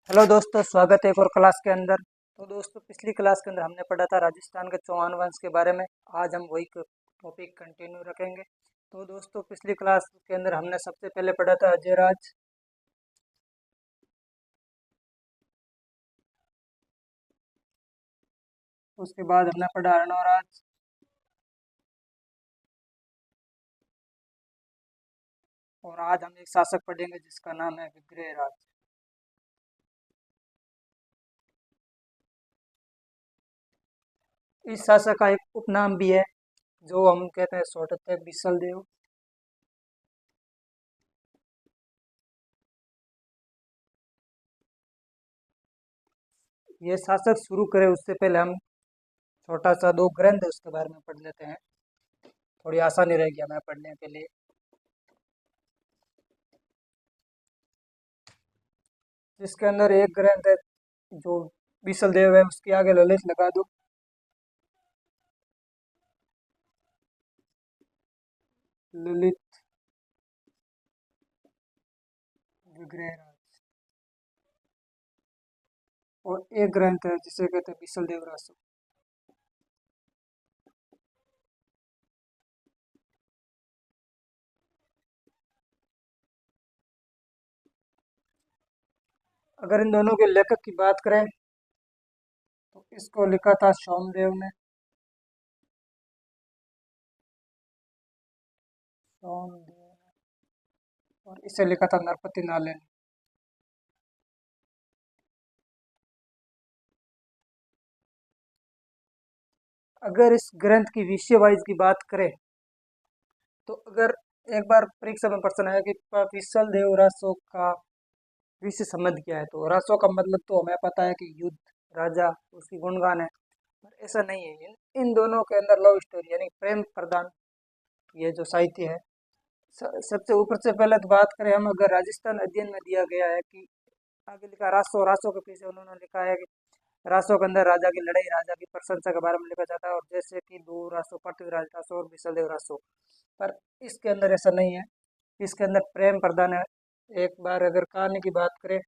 Hello दोस्तों, स्वागत है एक और क्लास के अंदर। तो दोस्तों, पिछली क्लास के अंदर हमने पढ़ा था राजस्थान के चौहान वंश के बारे में। आज हम वही टॉपिक कंटिन्यू रखेंगे। तो दोस्तों, पिछली क्लास के अंदर हमने सबसे पहले पढ़ा था अजयराज। उसके बाद हमने पढ़ा अर्णवराज। और आज हम एक शासक पढ़ेंगे जिसका नाम है विग्रहराज। इस शासक का एक उपनाम भी है जो हम कहते हैं सोटते बिसल देव। ये शासक शुरू करे उससे पहले हम छोटा सा दो ग्रंथ है उसके बारे में पढ़ लेते हैं। थोड़ी आसानी रहेगी हमें पढ़ने के लिए। जिसके अंदर एक ग्रंथ है जो बीसल देव है, उसके आगे ललित लगा दो। ललित विग्रहराज। और एक ग्रंथ है जिसे कहते हैं बीसल देव रासो। अगर इन दोनों के लेखक की बात करें तो इसको लिखा था सोमदेव ने। सोमदेव ने। और इसे लिखा था नरपति नाले ने। अगर इस ग्रंथ की विषय वाइज की बात करें तो अगर एक बार परीक्षा में प्रश्न आया कि बीसल देव रासो का विषय संबंध क्या है, तो रासो का मतलब तो हमें पता है कि युद्ध, राजा, उसकी गुणगान है। पर ऐसा नहीं है। इन दोनों के अंदर लव स्टोरी यानी प्रेम प्रदान, ये जो साहित्य है। सबसे ऊपर से पहले तो बात करें हम, अगर राजस्थान अध्ययन में दिया गया है कि आगे लिखा रासो, रासो के पीछे उन्होंने लिखा है कि रासो के अंदर राजा की लड़ाई, राजा की प्रशंसा के बारे में लिखा जाता है। और जैसे कि दो रासो, पृथ्वीराज रासो और बिसलदेव रासो। पर इसके अंदर ऐसा नहीं है। इसके अंदर प्रेम प्रधान है। एक बार अगर कहानी की बात करें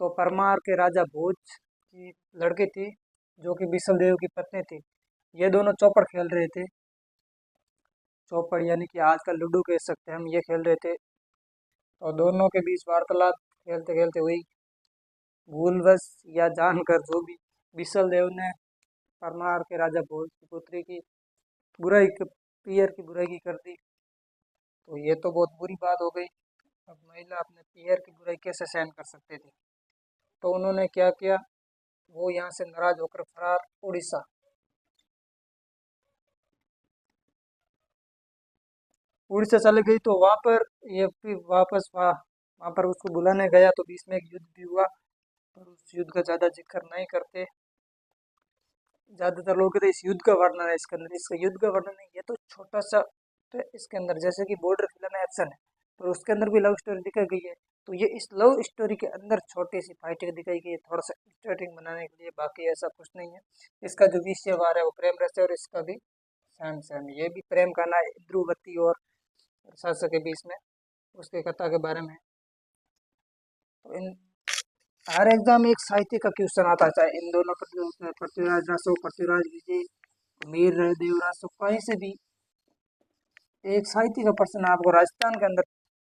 तो परमार के राजा भोज की लड़की थी जो कि बिसल देव की पत्नी थी। ये दोनों चौपड़ खेल रहे थे। चौपड़ यानी कि आजकल लूडो कह सकते हैं हम, ये खेल रहे थे। और दोनों के बीच वार्तालाप खेलते खेलते हुई, भूलवश या जानकर जो भी, बिसल देव ने परमार के राजा भोज की पुत्री की बुराई, पियर की बुराई की कर दी। तो ये तो बहुत बुरी बात हो गई। अब महिला अपने पियर की बुराई कैसे सहन कर सकती थी। तो उन्होंने क्या किया, वो यहाँ से नाराज होकर फरार उड़ीसा। उड़ीसा चले गई। तो वहां पर ये फिर वापस वहां पर उसको बुलाने गया तो बीच में एक युद्ध भी हुआ। पर उस युद्ध का ज्यादा जिक्र नहीं करते। ज्यादातर लोग कहते हैं इस युद्ध का वर्णन है इसके अंदर। इसका युद्ध का वर्णन नहीं, ये तो छोटा सा तो इसके अंदर जैसे कि बॉर्डर फिल्म एक्शन है, पर उसके अंदर भी लव स्टोरी दिखाई गई है। तो ये इस लव स्टोरी के अंदर छोटी सी फाइटिंग दिखाई गई है, थोड़ा सा इंटरेस्टिंग बनाने के लिए। बाकी ऐसा कुछ नहीं है। इसका जो विषय वार है वो प्रेम रस है। और इसका भी सेम सेम, ये भी प्रेम का ना, ध्रुवती और सरस के बीच में उसके कथा के बारे में। तो इन हर एग्जाम में एक साहित्य का क्वेश्चन आता है, चाहे इन दोनों पृथ्वीराज रासो, पृथ्वीराज विजय, मीर देवराज, तो कहीं से भी एक साहित्य का प्रश्न आपको राजस्थान के अंदर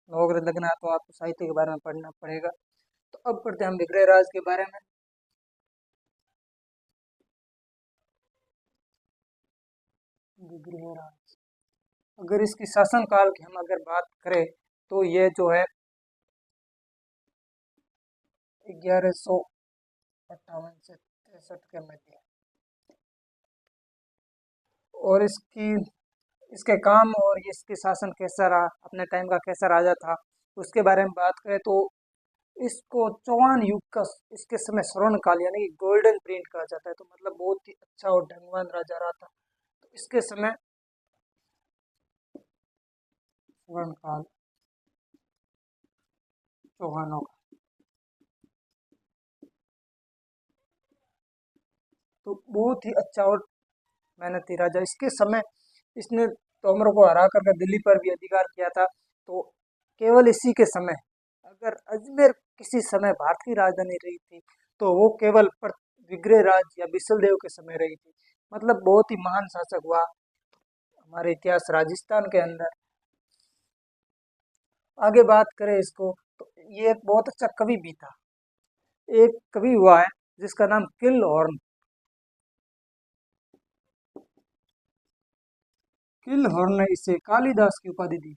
नौकरी लगना है तो आपको साहित्य के बारे में पढ़ना पड़ेगा। तो अब पढ़ते हैं हम विग्रहराज के बारे में। विग्रहराज, अगर इसकी शासन काल की हम अगर बात करें तो ये जो है 1158 से 63 के मध्य। और इसके काम और इसके शासन कैसा रहा, अपने टाइम का कैसा राजा था, उसके बारे में बात करें तो इसको चौहान युग का, इसके समय स्वर्ण काल यानी कि गोल्डन पीरियड कहा जाता है। तो मतलब बहुत ही अच्छा और ढंगवान राजा रहा था। तो इसके समय स्वर्ण काल चौहानों का। तो बहुत ही अच्छा और मेहनती राजा इसके समय, इसने तोमरों को हरा करके दिल्ली पर भी अधिकार किया था। तो केवल इसी के समय अगर अजमेर किसी समय भारत की राजधानी रही थी, तो वो केवल विग्रह राज या बिसल देव के समय रही थी। मतलब बहुत ही महान शासक हुआ हमारे इतिहास राजस्थान के अंदर। आगे बात करें इसको, तो ये एक बहुत अच्छा कवि भी था। एक कवि हुआ है जिसका नाम किल हॉर्न। किल हॉर्न ने इसे कालिदास की उपाधि दी।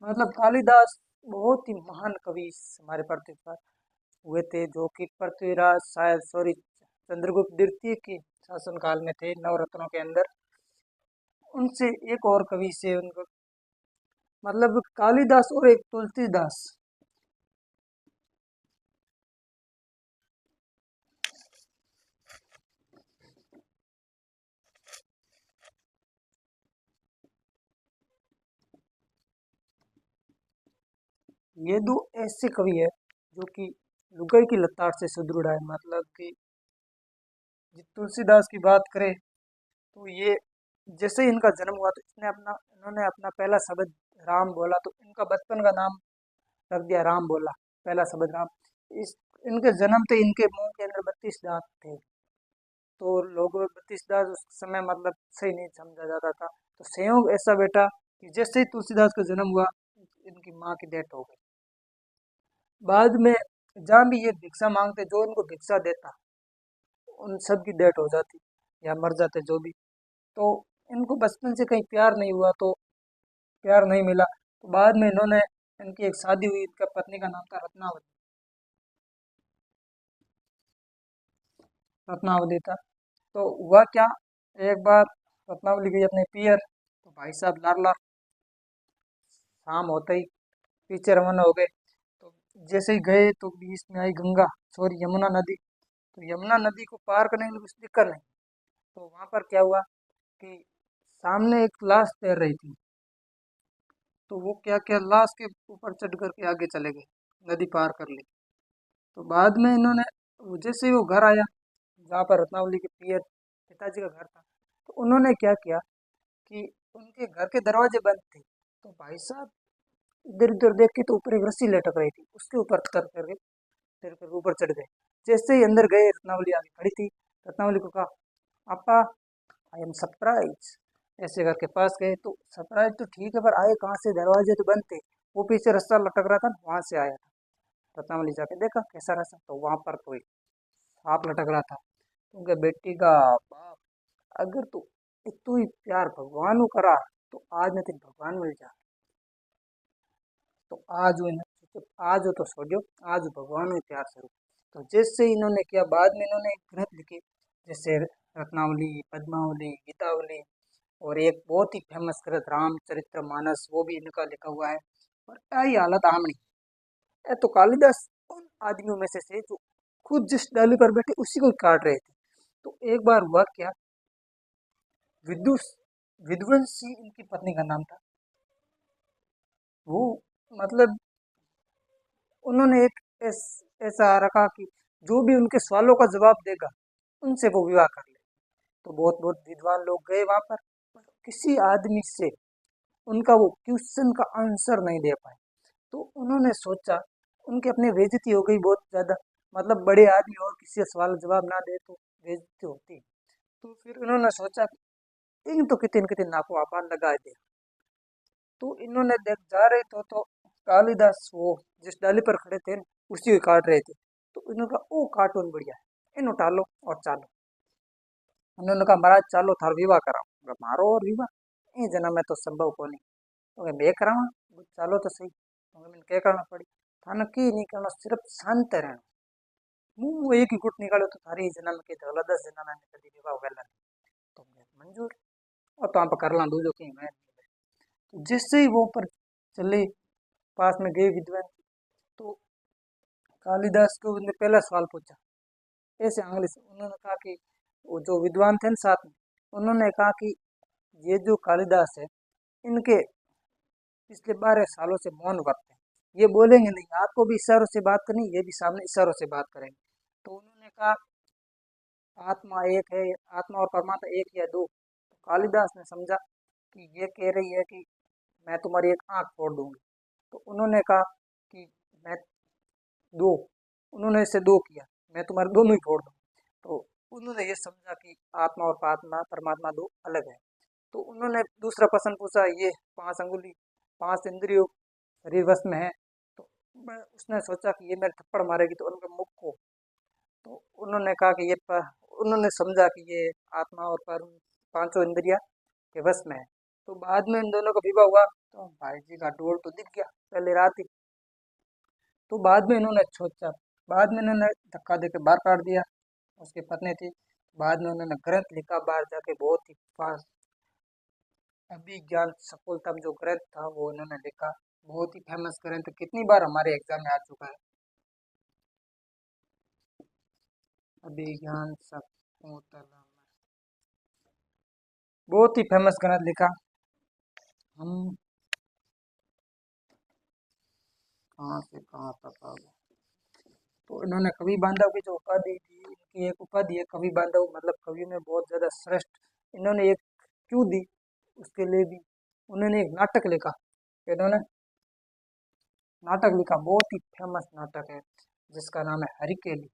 मतलब कालिदास बहुत ही महान कवि हमारे पृथ्वी पर हुए थे, जो कि पृथ्वीराज शायद सॉरी चंद्रगुप्त द्वितीय के शासन काल में थे, नवरत्नों के अंदर। उनसे एक और कवि से उनको मतलब कालिदास और एक तुलसीदास। ये दो ऐसे कवि है जो कि लुगाई की लताड़ से सुदृढ़ है। मतलब कि तुलसीदास की बात करें तो ये जैसे ही इनका जन्म हुआ तो इन्होंने अपना पहला शब्द राम बोला, तो इनका बचपन का नाम रख दिया राम बोला, पहला शब्द राम। इस इनके जन्म से इनके मुंह के अंदर 32 दांत थे। तो लोगों में 32 दांत उस समय मतलब सही नहीं समझा जाता था। तो संयोग ऐसा बेटा कि जैसे ही तुलसीदास का जन्म हुआ, इनकी माँ की डेथ हो गई। बाद में जहाँ भी ये भिक्षा मांगते, जो इनको भिक्षा देता उन सब की डेथ हो जाती या मर जाते जो भी। तो इनको बचपन से कहीं प्यार नहीं हुआ, तो प्यार नहीं मिला। तो बाद में इन्होंने इनकी एक शादी हुई, इनका पत्नी का नाम था रत्नावती। रत्नावती था। तो हुआ क्या, एक बार रत्नावली गई अपने पियर, तो भाई साहब लार लार शाम होते ही पीछे रवाना हो गए। तो जैसे ही गए तो बीच में आई गंगा, सॉरी यमुना नदी। तो यमुना नदी को पार करने के लिए कुछ दिक्कत नहीं। तो वहां पर क्या हुआ कि सामने एक लाश तैर रही थी। तो वो क्या क्या लाश के ऊपर चढ़ करके आगे चले गए, नदी पार कर ली। तो बाद में इन्होंने जैसे ही वो घर आया जहाँ पर रत्नावली के पिताजी का घर था, तो उन्होंने क्या किया कि उनके घर के दरवाजे बंद थे। तो भाई साहब इधर उधर देख के तो ऊपर एक रस्सी लटक रही थी, उसके ऊपर तर कर ऊपर चढ़ गए। जैसे ही अंदर गए, रत्नावली आगे खड़ी थी। रत्नावली को कहा, आपा आई एम सरप्राइज। ऐसे करके पास गए, तो सरप्राइज तो ठीक है, पर आए कहाँ से, दरवाजे तो बंद थे। वो पीछे रास्ता लटक रहा था, वहां से आया था। रत्नावली जाके देखा कैसा रास्ता, तो वहां पर कोई सांप लटक रहा था। उनके बेटी का बाप, अगर तू इतू ही प्यार भगवान को करा, तो आज न तेरे भगवान मिल जा। तो आज वो आज हो तो छोड़ो, आज भगवान में प्यार स्वरूप। तो जैसे इन्होंने किया, बाद में इन्होंने एक ग्रंथ लिखे, जैसे रत्नावली, पद्मावली, गीतावली, और एक बहुत ही फेमस ग्रंथ रामचरित्र मानस, वो भी इनका लिखा हुआ है। और आई हालत आमनी है, तो कालिदास उन आदमियों में से थे जो खुद जिस डाली पर बैठे उसी को काट रहे थे। तो एक बार हुआ क्या, विदुष विध्वंसी इनकी पत्नी का नाम था। वो मतलब उन्होंने एक ऐसा रखा कि जो भी उनके सवालों का जवाब देगा उनसे वो विवाह कर ले। तो बहुत बहुत विद्वान लोग गए वहां पर किसी आदमी से उनका वो क्वेश्चन का आंसर नहीं दे पाए। तो उन्होंने सोचा, उनकी अपनी बेइज्जती हो गई बहुत ज्यादा। मतलब बड़े आदमी और किसी का सवाल जवाब ना दे तो बेइज्जती होती। तो फिर उन्होंने सोचा कि इन तो कितने कितने नाको आपान लगा दे। तो इन्होंने देख जा रहे तो कालिदास वो जिस डाली पर खड़े थे उसी को काट रहे थे। तो इन्होंने कहा ओ कार्टून बढ़िया है, इन उठा लो और चालो। उन्होंने कहा महाराज चालो थार विवाह कराओ। मारो और विवाह ये जन्म में तो संभव को नहीं। तो मैं करावा, चालो तो सही। तो मैंने क्या करना पड़ी, थाना की नहीं करना, सिर्फ शांत रहना। मुंह एक ही गुट निकालो तो थारी जन्म के धौला 10 जन्म में कभी विवाह वेला नहीं। तो मैं मंजूर, और तो आप कर ला दूजो की मैं। तो जिससे ही वो पर चले, पास में गए विद्वान। तो कालिदास को उन्होंने पहला सवाल पूछा ऐसे आंग्ल से। उन्होंने कहा कि वो जो विद्वान थे ना साथ में, उन्होंने कहा कि ये जो कालिदास है, इनके पिछले 12 सालों से मौन व्रत है, ये बोलेंगे नहीं, आपको भी इशारों से बात करनी, ये भी सामने इशारों से बात करेंगे। तो उन्होंने कहा आत्मा एक है, आत्मा और परमात्मा एक या दो। तो कालिदास ने समझा कि ये कह रही है कि मैं तुम्हारी एक आंख फोड़ दूंगी। तो उन्होंने कहा कि मैं दो, उन्होंने इससे दो किया, मैं तुम्हारे दोनों ही फोड़ दूँ। तो उन्होंने ये समझा कि आत्मा और परमात्मा दो अलग है। तो उन्होंने दूसरा प्रश्न पूछा, ये 5 अंगुली 5 इंद्रियों शरीर वश में है, तो उसने सोचा कि ये मेरे थप्पड़ मारेगी तो उनके मुख को, तो उन्होंने कहा कि उन्होंने समझा कि ये आत्मा और पर 5 इंद्रिया के वश में है। तो बाद में इन दोनों का विवाह हुआ, तो भाई जी का डोर तो दिख गया पहले रात ही। तो बाद में इन्होंने सोचा, बाद में इन्होंने धक्का दे के बाहर काट दिया, उसकी पत्नी थी। बाद में उन्होंने ग्रंथ लिखा बाहर जाके, बहुत ही फास्ट अभिज्ञान सफलतम जो ग्रंथ था वो इन्होंने लिखा, बहुत ही फेमस ग्रंथ, कितनी बार हमारे एग्जाम में आ चुका है। अभिज्ञान सकुंतलम, बहुत ही फेमस ग्रंथ लिखा। हम कहाँ से कहाँ तक आ गए। तो इन्होंने कवि बांधव की जो उपाधि थी, इनकी एक उपाधि है कवि बांधव, मतलब कवि में बहुत ज्यादा श्रेष्ठ। इन्होंने एक क्यों दी उसके लिए भी उन्होंने एक नाटक लिखा, इन्होंने नाटक लिखा, बहुत ही फेमस नाटक है जिसका नाम है हरिकेली।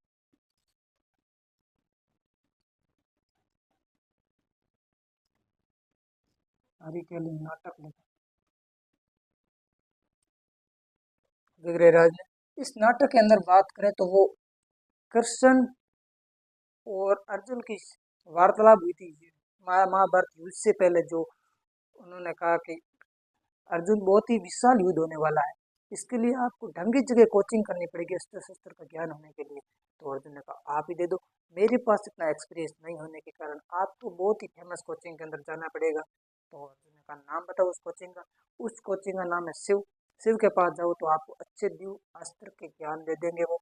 हरिकेली नाटक लिखा विग्रहराज ने। इस नाटक के अंदर बात करें तो वो कृष्ण और अर्जुन की वार्तालाप हुई थी महाभारत युद्ध से पहले, जो उन्होंने कहा कि अर्जुन बहुत ही विशाल युद्ध होने वाला है, इसके लिए आपको ढंग की जगह कोचिंग करनी पड़ेगी अस्त्र शस्त्र का ज्ञान होने के लिए। तो अर्जुन ने कहा आप ही दे दो, मेरे पास इतना एक्सपीरियंस नहीं होने के कारण आपको बहुत ही फेमस कोचिंग के अंदर जाना पड़ेगा। तो अर्जुन ने कहा नाम बताओ उस कोचिंग का। उस कोचिंग का नाम है शिव, शिव के पास जाओ तो आपको अच्छे दिव्य अस्त्र के ज्ञान दे देंगे वो।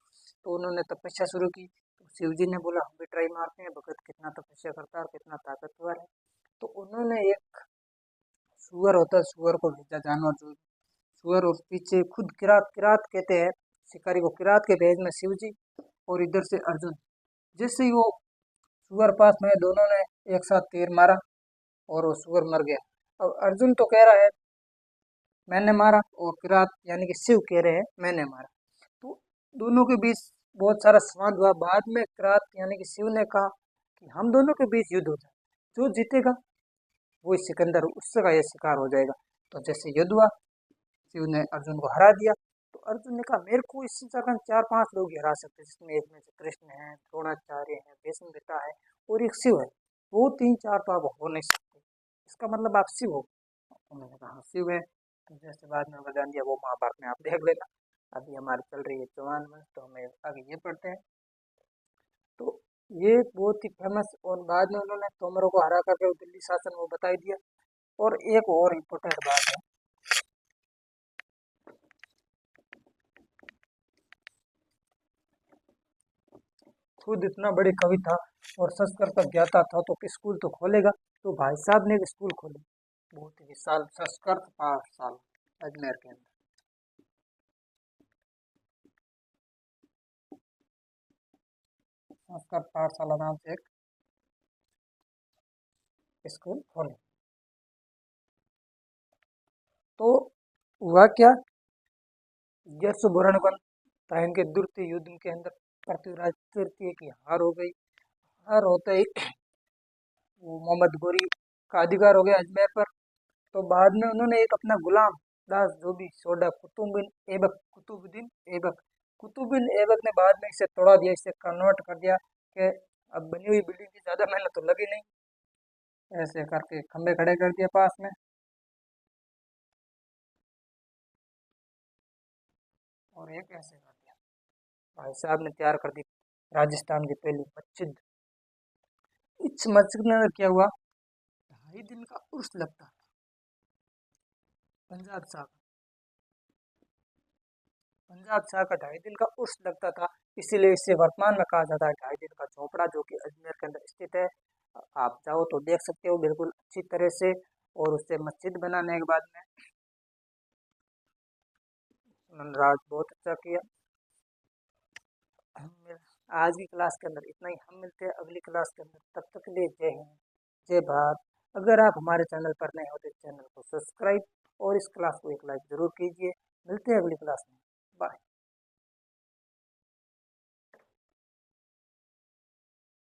तो उन्होंने तपस्या शुरू की, तो शिव जी ने बोला हम भी ट्राई मारते हैं, भगत कितना तपस्या करता है और कितना ताकतवर है। तो उन्होंने एक सुअर होता है, सुअर को भेजा, जानवर जो सुअर, और पीछे खुद किरात, किरात कहते हैं शिकारी को, किरात के भेज में शिव जी और इधर से अर्जुन। जैसे ही वो सुअर पास में, दोनों ने एक साथ तीर मारा और वो सुअर मर गया। अब अर्जुन तो कह रहा है मैंने मारा, और किरात यानी कि शिव कह रहे हैं मैंने मारा। तो दोनों के बीच बहुत सारा संवाद हुआ। बाद में किरात यानी कि शिव ने कहा कि हम दोनों के बीच युद्ध हो जाए, जो जीतेगा वो सिकंदर, उससे का ये शिकार हो जाएगा। तो जैसे युद्ध हुआ, शिव ने अर्जुन को हरा दिया। तो अर्जुन ने कहा मेरे को इससे जगह 4-5 लोग ही हरा सकते हैं, जिसमें एक में से कृष्ण है, द्रोणाचार्य है, भीष्म पिता है और एक शिव है, वो 3-4 तो आप हो नहीं सकते, इसका मतलब आप शिव हो। उन्होंने कहा हाँ, शिव है। तो जैसे बाद में बता दिया वो महाभारत में आप देख लेना। अभी हमारी चल रही है 54 तो हमें आगे ये पढ़ते हैं। तो ये बहुत ही फेमस, और बाद में उन्होंने तोमरों को हरा करके वो दिल्ली शासन वो बता ही दिया। और एक और इम्पोर्टेंट बात है, खुद इतना बड़े कवि था और संस्कृत का ज्ञाता था, तो स्कूल तो खोलेगा। तो भाई साहब ने एक स्कूल खोली, बहुत ही विशाल संस्कृत पाठशाला अजमेर के अंदर, संस्कृत पाठशाला नाम से एक स्कूल खोले। तो हुआ क्या, यशोवर्ण था इनके द्वितीय युद्ध के अंदर, पृथ्वीराज तृतीय की हार हो गई। हार होते ही वो मोहम्मद गोरी का अधिकार हो गया अजमेर पर। तो बाद में उन्होंने एक अपना गुलाम दास जो भी सोडा कुतुबुद्दीन ऐबक, कुतुबुद्दीन ऐबक ने बाद में इसे तोड़ा दिया, इसे कन्वर्ट कर दिया कि अब बनी हुई बिल्डिंग की ज्यादा मेहनत तो लगी नहीं, ऐसे करके खंबे खड़े कर दिए पास में, और एक ऐसे कर दिया। भाई साहब ने तैयार कर दी राजस्थान की पहली मस्जिद। इस मस्जिद में क्या हुआ, 2.5 दिन का उर्स लगता था, पंजाब साहब, पंजाब शाह का 2.5 दिन का उर्स लगता था। इसीलिए इसे वर्तमान में कहा जाता है 2.5 दिन का झोपड़ा, जो कि अजमेर के अंदर स्थित है। आप चाहो तो देख सकते हो बिल्कुल अच्छी तरह से। और उससे मस्जिद बनाने के बाद में उन्होंने राज बहुत अच्छा किया। हम आज की क्लास के अंदर इतना ही, हम मिलते हैं अगली क्लास के अंदर, तब तक के लिए जय हिंद, जय भारत। अगर आप हमारे चैनल पर नए हो तो चैनल को सब्सक्राइब और इस क्लास को एक लाइक जरूर कीजिए। मिलते हैं अगली क्लास में। बाय।